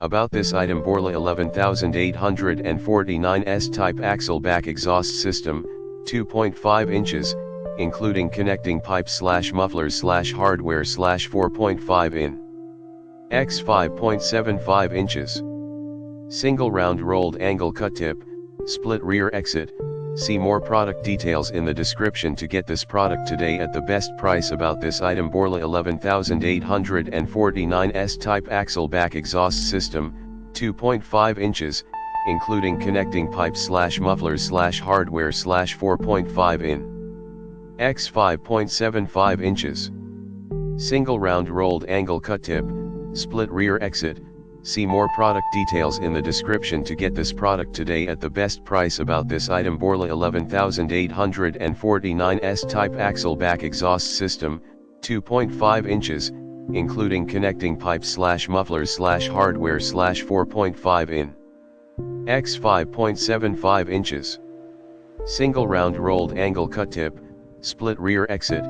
About this item: Borla 11849 S-type axle back exhaust system, 2.5 inches, including connecting pipes / mufflers / hardware / 4.5 in. X 5.75 inches. Single round rolled angle cut tip, split rear exit. See more product details in the description to get this product today at the best price. About this item: Borla 11849 S-type axle back exhaust system, 2.5 inches, including connecting pipes / mufflers / hardware / 4.5 in. X 5.75 inches. Single round rolled angle cut tip, split rear exit. See more product details in the description to get this product today at the best price. About this item: Borla 11849 S-type axle back exhaust system, 2.5 inches, including connecting pipes / mufflers / hardware / 4.5 in. X 5.75 inches. Single round rolled angle cut tip, split rear exit.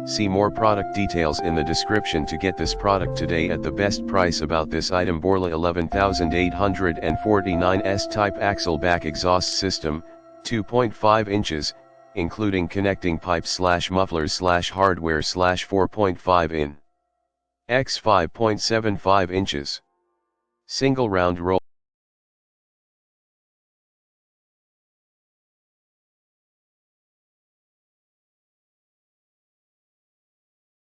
See more product details in the description to get this product today at the best price. About this item: Borla 11849 S-type axle back exhaust system, 2.5 inches, including connecting pipes / mufflers / hardware / 4.5 in. X 5.75 inches. Single round roll